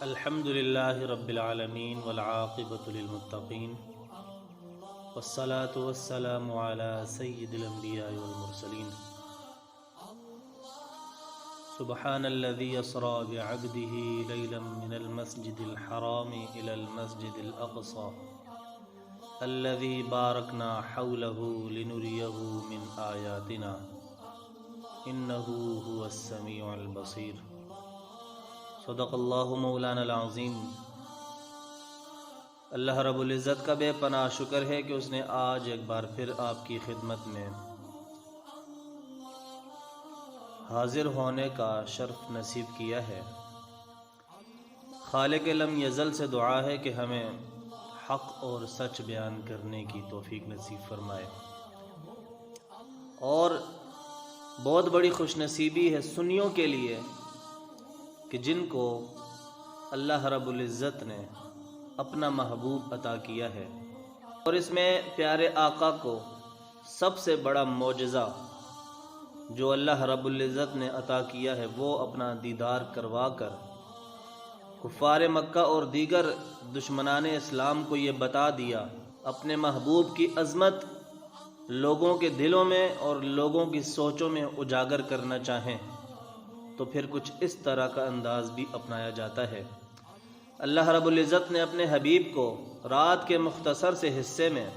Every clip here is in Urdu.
الحمد للہ رب العالمین والعاقبۃ للمتقین والصلاة والسلام علی سید الانبیاء والمرسلین سبحان الذی اسری بعبده لیلا من المسجد الحرام الى المسجد الاقصى الذي باركنا حوله لنريه من آياتنا إنه هو السميع البصير صدق اللہ مولانا العظیم۔ اللہ رب العزت کا بے پناہ شکر ہے کہ اس نے آج ایک بار پھر آپ کی خدمت میں حاضر ہونے کا شرف نصیب کیا ہے۔ خالق لم یزل سے دعا ہے کہ ہمیں حق اور سچ بیان کرنے کی توفیق نصیب فرمائے، اور بہت بڑی خوش نصیبی ہے سنیوں کے لیے کہ جن کو اللہ رب العزت نے اپنا محبوب عطا کیا ہے، اور اس میں پیارے آقا کو سب سے بڑا معجزہ جو اللہ رب العزت نے عطا کیا ہے وہ اپنا دیدار کروا کر کفار مکہ اور دیگر دشمنان اسلام کو یہ بتا دیا، اپنے محبوب کی عظمت لوگوں کے دلوں میں اور لوگوں کی سوچوں میں اجاگر کرنا چاہیں تو پھر کچھ اس طرح کا انداز بھی اپنایا جاتا ہے۔ اللہ رب العزت نے اپنے حبیب کو رات کے مختصر سے حصے میں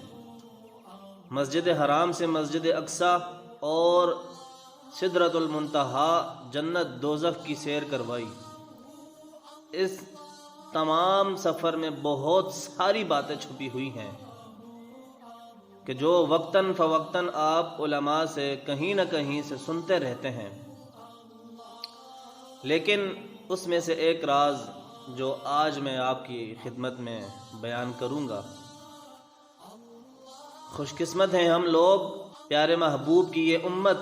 مسجد حرام سے مسجد اقصی اور سدرۃ المنتہا جنت دوزخ کی سیر کروائی۔ اس تمام سفر میں بہت ساری باتیں چھپی ہوئی ہیں کہ جو وقتاً فوقتاً آپ علماء سے کہیں نہ کہیں سے سنتے رہتے ہیں، لیکن اس میں سے ایک راز جو آج میں آپ کی خدمت میں بیان کروں گا۔ خوش قسمت ہیں ہم لوگ، پیارے محبوب کی یہ امت،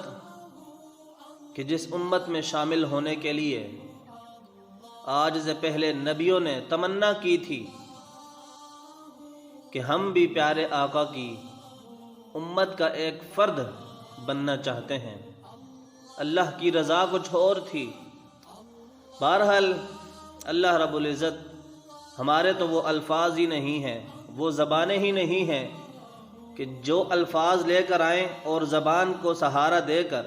کہ جس امت میں شامل ہونے کے لیے آج سے پہلے نبیوں نے تمنا کی تھی کہ ہم بھی پیارے آقا کی امت کا ایک فرد بننا چاہتے ہیں۔ اللہ کی رضا کچھ اور تھی۔ بہرحال اللہ رب العزت ہمارے تو وہ الفاظ ہی نہیں ہیں، وہ زبانیں ہی نہیں ہیں کہ جو الفاظ لے کر آئیں اور زبان کو سہارا دے کر،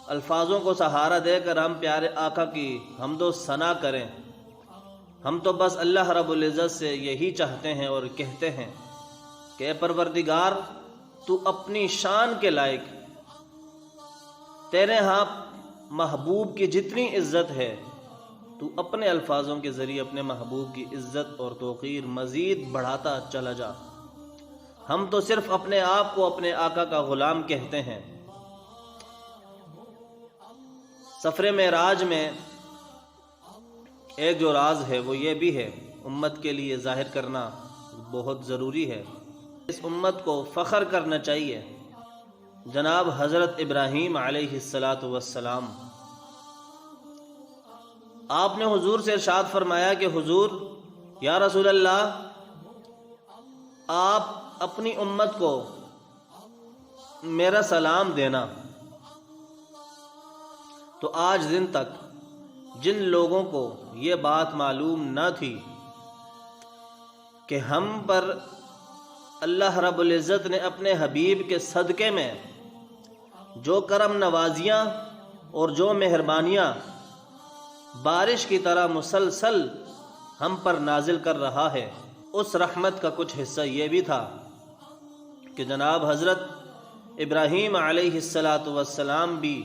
الفاظوں کو سہارا دے کر ہم پیارے آقا کی حمد و ثنا کریں۔ ہم تو بس اللہ رب العزت سے یہی چاہتے ہیں اور کہتے ہیں کہ اے پروردگار، تو اپنی شان کے لائق، تیرے ہاں محبوب کی جتنی عزت ہے تو اپنے الفاظوں کے ذریعے اپنے محبوب کی عزت اور توقیر مزید بڑھاتا چلا جا۔ ہم تو صرف اپنے آپ کو اپنے آقا کا غلام کہتے ہیں۔ سفر معراج میں ایک جو راز ہے وہ یہ بھی ہے، امت کے لیے ظاہر کرنا بہت ضروری ہے، اس امت کو فخر کرنا چاہیے۔ جناب حضرت ابراہیم علیہ السلام، آپ نے حضور سے ارشاد فرمایا کہ حضور یا رسول اللہ، آپ اپنی امت کو میرا سلام دینا۔ تو آج دن تک جن لوگوں کو یہ بات معلوم نہ تھی کہ ہم پر اللہ رب العزت نے اپنے حبیب کے صدقے میں جو کرم نوازیاں اور جو مہربانیاں بارش کی طرح مسلسل ہم پر نازل کر رہا ہے، اس رحمت کا کچھ حصہ یہ بھی تھا کہ جناب حضرت ابراہیم علیہ السلام بھی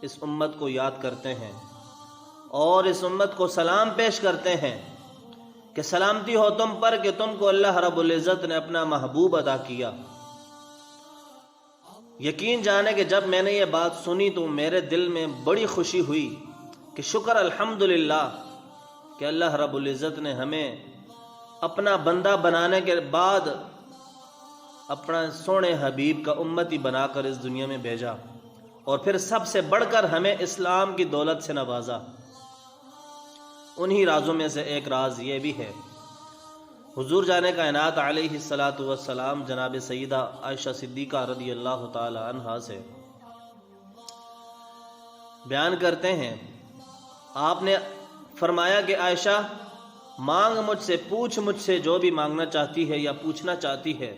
اس امت کو یاد کرتے ہیں اور اس امت کو سلام پیش کرتے ہیں کہ سلامتی ہو تم پر کہ تم کو اللہ رب العزت نے اپنا محبوب عطا کیا۔ یقین جانے کہ جب میں نے یہ بات سنی تو میرے دل میں بڑی خوشی ہوئی کہ شکر الحمدللہ کہ اللہ رب العزت نے ہمیں اپنا بندہ بنانے کے بعد اپنا سونے حبیب کا امتی بنا کر اس دنیا میں بھیجا، اور پھر سب سے بڑھ کر ہمیں اسلام کی دولت سے نوازا۔ انہی رازوں میں سے ایک راز یہ بھی ہے، حضور جانے کائنات علیہ السلام جناب سیدہ عائشہ صدیقہ رضی اللہ تعالی عنہا سے بیان کرتے ہیں، آپ نے فرمایا کہ عائشہ مانگ مجھ سے، پوچھ مجھ سے جو بھی مانگنا چاہتی ہے یا پوچھنا چاہتی ہے۔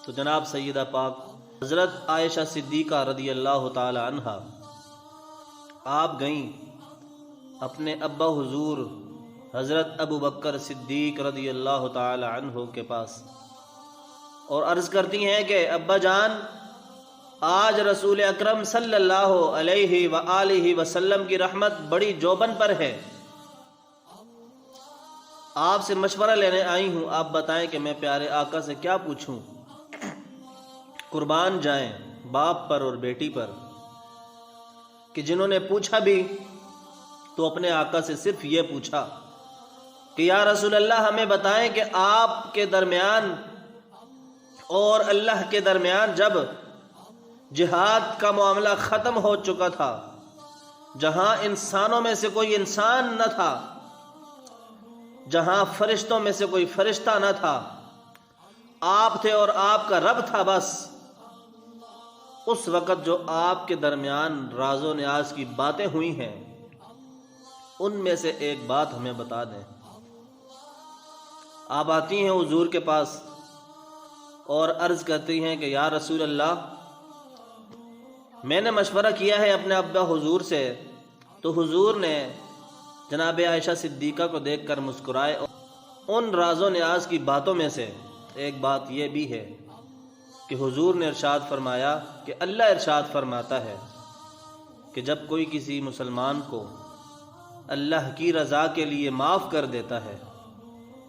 تو جناب سیدہ پاک حضرت عائشہ صدیقہ رضی اللہ تعالی عنہا آپ گئیں اپنے ابا حضور حضرت ابو بکر صدیق رضی اللہ تعالی عنہ کے پاس اور عرض کرتی ہیں کہ ابا جان، آج رسول اکرم صلی اللہ علیہ وآلہ وسلم کی رحمت بڑی جوبن پر ہے، آپ سے مشورہ لینے آئی ہوں، آپ بتائیں کہ میں پیارے آقا سے کیا پوچھوں؟ قربان جائیں باپ پر اور بیٹی پر کہ جنہوں نے پوچھا بھی تو اپنے آقا سے صرف یہ پوچھا کہ یا رسول اللہ ہمیں بتائیں کہ آپ کے درمیان اور اللہ کے درمیان جب جہاد کا معاملہ ختم ہو چکا تھا، جہاں انسانوں میں سے کوئی انسان نہ تھا، جہاں فرشتوں میں سے کوئی فرشتہ نہ تھا، آپ تھے اور آپ کا رب تھا، بس اس وقت جو آپ کے درمیان راز و نیاز کی باتیں ہوئی ہیں ان میں سے ایک بات ہمیں بتا دیں۔ آپ آتی ہیں حضور کے پاس اور عرض کرتی ہیں کہ یا رسول اللہ، میں نے مشورہ کیا ہے اپنے ابا حضور سے، تو حضور نے جناب عائشہ صدیقہ کو دیکھ کر مسکرائے، اور ان راز و نیاز کی باتوں میں سے ایک بات یہ بھی ہے کہ حضور نے ارشاد فرمایا کہ اللہ ارشاد فرماتا ہے کہ جب کوئی کسی مسلمان کو اللہ کی رضا کے لیے معاف کر دیتا ہے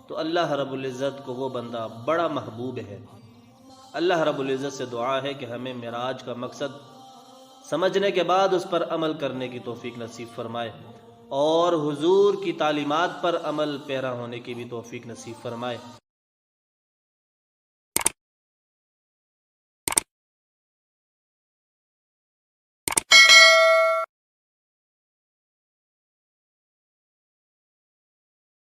تو اللہ رب العزت کو وہ بندہ بڑا محبوب ہے۔ اللہ رب العزت سے دعا ہے کہ ہمیں معراج کا مقصد سمجھنے کے بعد اس پر عمل کرنے کی توفیق نصیب فرمائے اور حضور کی تعلیمات پر عمل پیرا ہونے کی بھی توفیق نصیب فرمائے۔